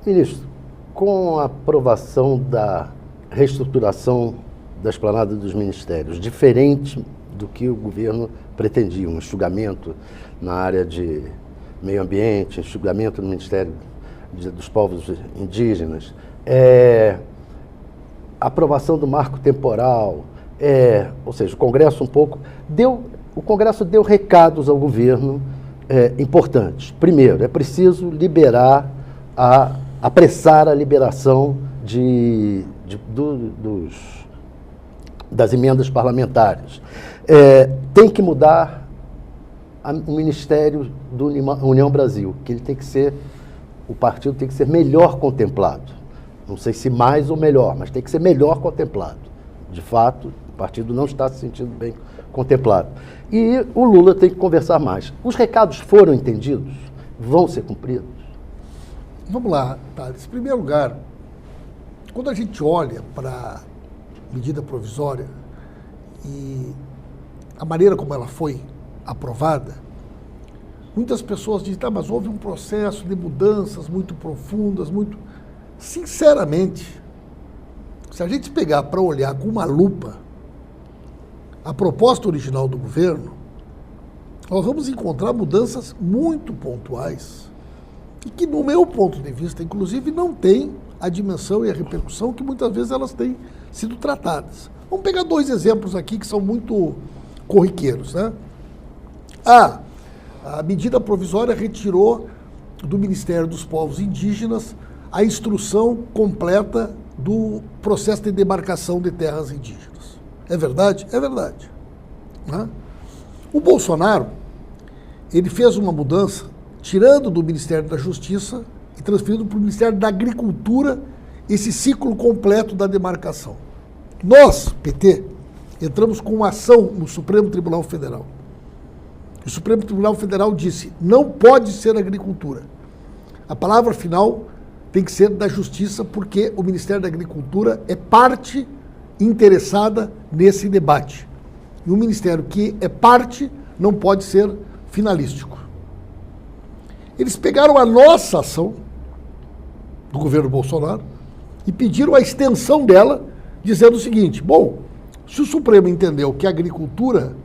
Ministro, com a aprovação da reestruturação da esplanada dos ministérios, diferente do que o governo pretendia, um enxugamento na área de meio ambiente, enxugamento no Ministério dos Povos Indígenas, a aprovação do marco temporal, ou seja, o Congresso o Congresso deu recados ao governo importantes. Primeiro, é preciso apressar a liberação das emendas parlamentares. Tem que mudar o Ministério do União Brasil, que o partido tem que ser melhor contemplado. Não sei se mais ou melhor, mas tem que ser melhor contemplado. De fato, o partido não está se sentindo bem contemplado. E o Lula tem que conversar mais. Os recados foram entendidos? Vão ser cumpridos? Vamos lá, Thales. Em primeiro lugar, quando a gente olha para a medida provisória e a maneira como ela foi aprovada, muitas pessoas dizem, tá, mas houve um processo de mudanças muito profundas, Sinceramente, se a gente pegar para olhar com uma lupa a proposta original do governo, nós vamos encontrar mudanças muito pontuais e que, no meu ponto de vista, inclusive, não tem a dimensão e a repercussão que muitas vezes elas têm sido tratadas. Vamos pegar dois exemplos aqui que são muito corriqueiros, né? A medida provisória retirou do Ministério dos Povos Indígenas a instrução completa do processo de demarcação de terras indígenas. É verdade? É verdade. Né? O Bolsonaro, ele fez uma mudança, tirando do Ministério da Justiça e transferindo para o Ministério da Agricultura esse ciclo completo da demarcação. Nós, PT, entramos com uma ação no Supremo Tribunal Federal. O Supremo Tribunal Federal disse, não pode ser agricultura. A palavra final tem que ser da Justiça, porque o Ministério da Agricultura é parte interessada nesse debate. E um ministério que é parte não pode ser finalístico. Eles pegaram a nossa ação, do governo Bolsonaro, e pediram a extensão dela, dizendo o seguinte, bom, se o Supremo entendeu que a agricultura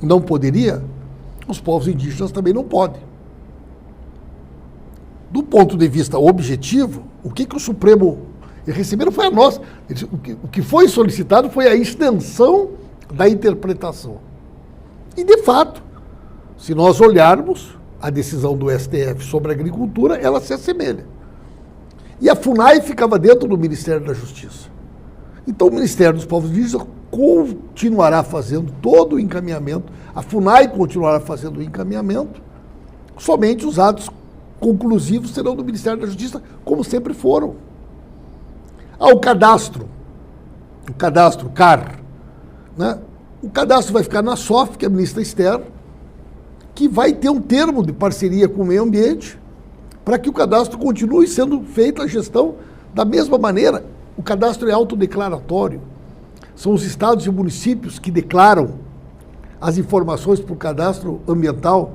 não poderia, os povos indígenas também não podem. Do ponto de vista objetivo, o que o Supremo receberam foi a nossa. O que foi solicitado foi a extensão da interpretação. E, de fato, se nós olharmos a decisão do STF sobre a agricultura, ela se assemelha. E a FUNAI ficava dentro do Ministério da Justiça. Então, o Ministério dos Povos Indígenas continuará fazendo todo o encaminhamento, a FUNAI continuará fazendo o encaminhamento, somente os atos conclusivos serão do Ministério da Justiça, como sempre foram. O cadastro CAR, né? O cadastro vai ficar na SOF, que é a ministra Esther, que vai ter um termo de parceria com o meio ambiente, para que o cadastro continue sendo feita a gestão da mesma maneira. O cadastro é autodeclaratório. São os estados e municípios que declaram as informações para o cadastro ambiental.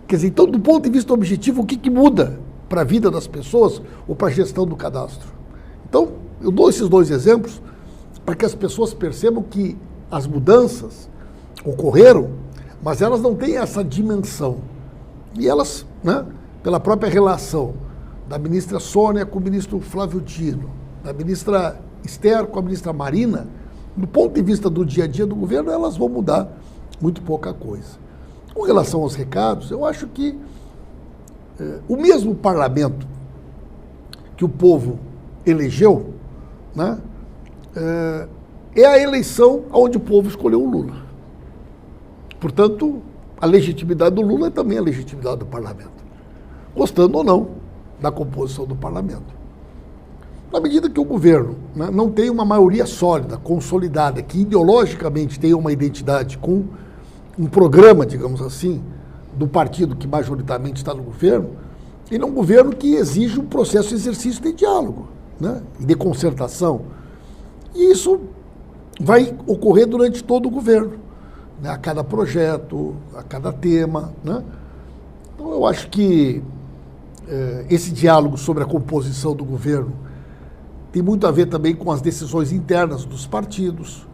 Quer dizer, então, do ponto de vista objetivo, o que muda para a vida das pessoas ou para a gestão do cadastro? Então, eu dou esses dois exemplos para que as pessoas percebam que as mudanças ocorreram, mas elas não têm essa dimensão. E elas, né, pela própria relação da ministra Sônia com o ministro Flávio Dino, da ministra Esther com a ministra Marina, do ponto de vista do dia a dia do governo, elas vão mudar muito pouca coisa. Com relação aos recados, eu acho que o mesmo parlamento que o povo elegeu, né, é a eleição onde o povo escolheu o Lula. Portanto, a legitimidade do Lula é também a legitimidade do parlamento, gostando ou não da composição do parlamento. Na medida que o governo, né, não tem uma maioria sólida, consolidada, que ideologicamente tem uma identidade com um programa, digamos assim, do partido que majoritariamente está no governo, ele é um governo que exige um processo de exercício de diálogo, né, e de concertação. E isso vai ocorrer durante todo o governo, né, a cada projeto, a cada tema, né? Então eu acho que esse diálogo sobre a composição do governo tem muito a ver também com as decisões internas dos partidos.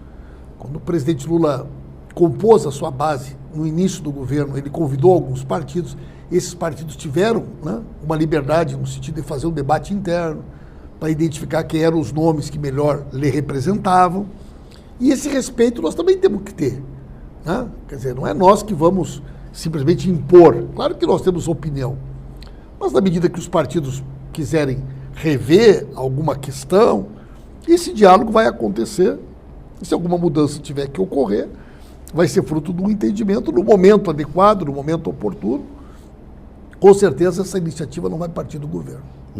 Quando o presidente Lula compôs a sua base no início do governo, ele convidou alguns partidos, esses partidos tiveram, né, uma liberdade no sentido de fazer um debate interno, para identificar quem eram os nomes que melhor lhe representavam. E esse respeito nós também temos que ter, né? Quer dizer, não é nós que vamos simplesmente impor. Claro que nós temos opinião, mas na medida que os partidos quiserem rever alguma questão, esse diálogo vai acontecer. E se alguma mudança tiver que ocorrer, vai ser fruto do entendimento no momento adequado, no momento oportuno. Com certeza essa iniciativa não vai partir do governo.